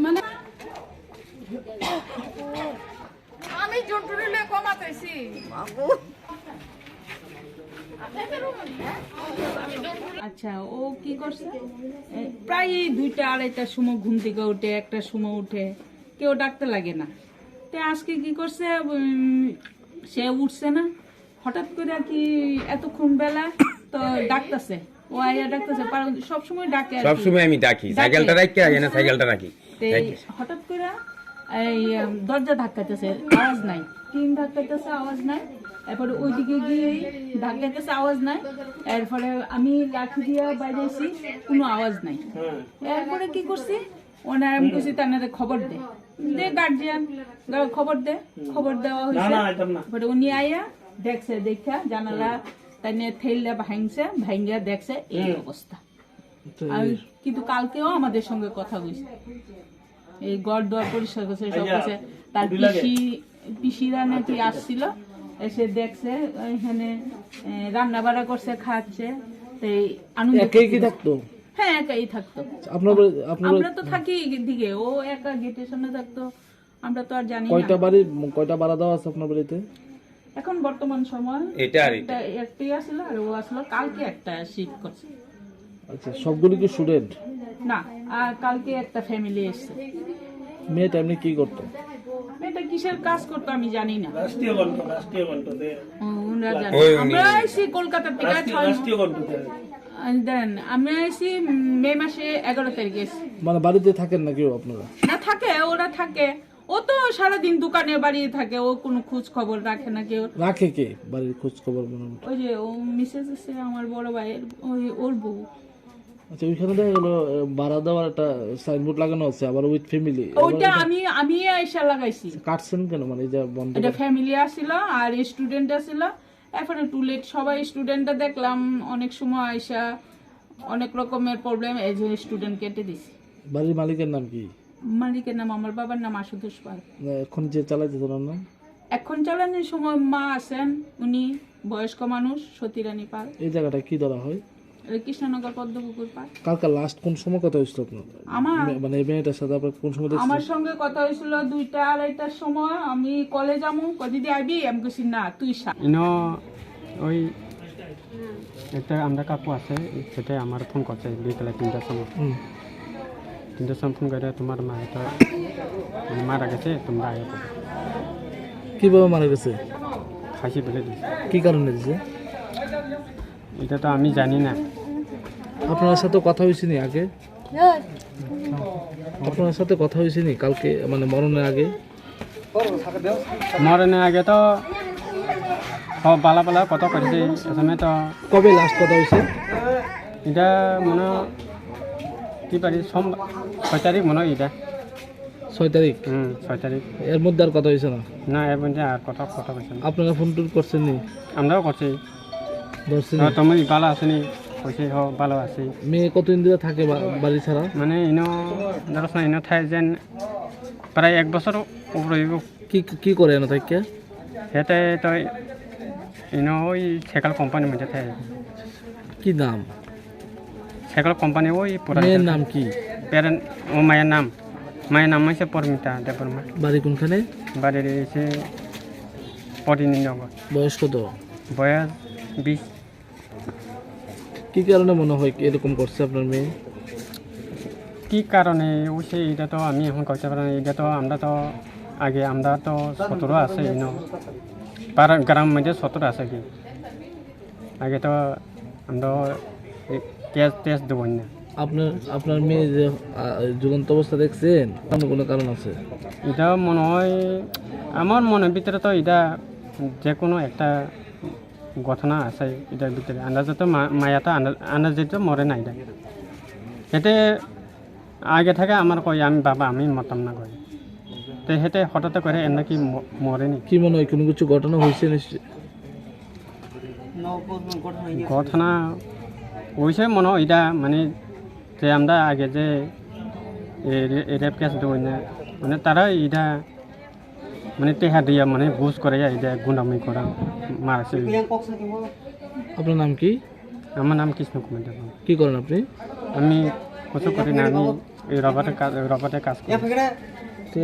মানে আমি জন্টুরিলে কমাতেছি আচ্ছা ও কি করছে প্রায় 2টা 2:30টার সময় ঘুম থেকে উঠে 1টার সময় উঠে কেউ ডাকতে লাগে না তো আজকে কি করছে সে উঠছে না হঠাৎ করে কি এতক্ষণ বেলা তো ডাকতেছে ও আইয়া ডাকতেছে সব সময় ডাকে সব সময় আমি ডাকি সাইকেলটা রাখি আগে না সাইকেলটা রাখি হঠাৎ করে এই দরজা ধাক্কাতেছে আওয়াজ নাই টিন ধাক্কাতেছে আওয়াজ নাই এরপরে ওইদিকে গিয়ে ধাক্কাতেছে আওয়াজ নাই এরপরে আমি লাঠি দিয়ে বাইরে এসি কোনো আওয়াজ নাই এরপরে কি করছি ওনার আমি কইছি তানারে খবর দে গার্জিয়ান খবর দেওয়া হয়েছে এরপরে উনি আইয়া দেখছে দেখা জানালা তাই নিয়ে থেইলা ভাঙিয়া দেখছে এই অবস্থা আর কিন্তু কালকেও আমাদের সঙ্গে কথা বলছে এই ঘর দুয়ার পরিষ্কার করছে সব করছে তার পিসিরা নাকি আসছিল এসে দেখছে এখানে রান্না বাড়া করছে খাচ্ছে তাই আনন্দ থাকতো হ্যাঁ একাই থাকতো আমরা তো থাকি দিকে ও একা গেটের সামনে থাকতো আমরা তো আর জানি না কয়টা বাড়া দেওয়া আছে আপনার বাড়িতে এখন বর্তমান সময় একটাই আসলো আর ও আসলো কালকে একটা শিফট করছে আচ্ছা সবগুলো কি স্টুডেন্ট না আর কালকে একটা ফ্যামিলি এসেছে মেয়েটা এমনি কি করতো মেয়েটা কিসের কাজ করতো আমি জানি না আমরা এসেছি কলকাতা থেকে দেন আমরা এসেছি মে মাসে 11 তারিখে মানে বাড়িতে থাকেন না কেউ আপনারা না থাকে ওরা থাকে ও তো সারাদিন দোকানে বাড়ি থাকে ও কোনো খোঁজ খবর রাখে না কেউ রাখে কে বাড়ির খোঁজ খবর ওই যে ও মিসেস আছে আমার বড় ভাইয়ের ওর বউ আচ্ছা ওইখানে দেখা গেল ভাড়া দেওয়ার একটা সাইনবোর্ড লাগানো আছে আবার উইথ ফ্যামিলি ওইটা আমি এসে লাগাইছি কাটছেন কেন মানে এই যে বন্ধ এটা ফ্যামিলি আসছিল আর স্টুডেন্ট আসছিল এরপরে টুলেট সবাই স্টুডেন্টটা দেখলাম অনেক সময় আইসা অনেক রকমের প্রবলেম এই যে স্টুডেন্ট কেটে দিছি বাড়ির মালিকের নাম কি মালিকের নাম আমার বাবার নাম আশুতোষ পাল এখন যে চালাইতে ওনার নাম এখন চালানোর সময় মা আছেন উনি বয়স্ক মানুষ সতীরানী পাল এই জায়গাটা কি ধরা হয় কৃষ্ণনগর পদ্মপুকুর পাল কালকে লাস্ট কোন সময় কথা হয়েছিল আপনার আমার মানে এই মেয়েটার সাথে আপনার কোন সময় আমার সঙ্গে কথা হয়েছিল 2টা 2:30টার সময় আমি কলেজ যাবো দিদি আইবি আমি কইছি না তুই ওই একটা আমরা কাকু আছে সেটাই আমার ফোন করছে বিকেলে 3টার সময় 3টার সময় ফোন করে তোমার মা এটা মারা গেছে তোমরা আয় কিভাবে মারা গেছে ফাঁসি ফেলে দিয়েছে কি কারণে দিয়েছে এটা তো আমি জানি না আপনার সাথে কথা হয়েছে নি আগে আপনার সাথে কথা হয়েছে নি কালকে মানে মরণের আগে তো পালা কথা করেছে এখানে তো কবে লাস্ট কথা হয়েছে এটা মনে কি পারি 6 তারিখ মনে হয় এটা 6 তারিখ 6 তারিখ এর মধ্যে আর কথা হয়েছে না না এর মধ্যে আর কথা বলছেন আপনারা ফোন টোন করছেন নি আমরাও করছি তুমি ভালো আসেনি কইছে ভালো আছে মেয়ে কতদিন ধরে থাকে বাড়ি ছাড়া মানে ইনো থাকে যেন প্রায় 1 বছর উপরে কি করে এনে থাকে সেটা তো ইনো ওই সাইকেল কোম্পানির মধ্যে থাকে কি নাম সাইকেল কোম্পানি ওই মেয়ের নাম কি প্যারেন্ট ও মায়ের নাম হচ্ছে পরমিতা দেববর্মা বাড়ি কোনখানে বাড়ির এসে ণনগর বয়স কত বয়স 20 কি কারণে মনে হয় এরকম করছে আপনার মেয়ে কি কারণে এটা তো আমি এখন কইতে পারি না এটা তো আমরা তো 17 আছে পাড়া গ্রাম মধ্যে 17 আছে কি আগে তো আমরা টেস্ট দেবো না আপনার মেয়ে যে ঝুলন্ত অবস্থা দেখছেন কোনো কারণ আছে এটা মনে হয় আমার মনের ভিতরে তো এটা যে কোনো একটা ঘটনা আছে এটার ভিতরে আন্দাজে তো মায়াটা আন্দাজে তো মরে না এতে আগে থেকে আমার কই আমি বাবা আমি মতাম না কই তো হেতে হঠাৎ করে এনে কি মরেনি কি মনে হয় কোনো কিছু ঘটনা হয়েছে ঘটনা হয়েছে মনে হয় এটা মানে যে আমরা আগে যে রেপ কেস দেয় না মানে তারা এটা মানে টেহা দিয়া মানে ঘুষ করে এটা গুন্ডামি করা মারছে আপনার নাম কি আমার নাম কৃষ্ণ কুমার দেব কি করেন আপনি আমি কিছু করি না, আমি এই রবার্টে কাজ করি।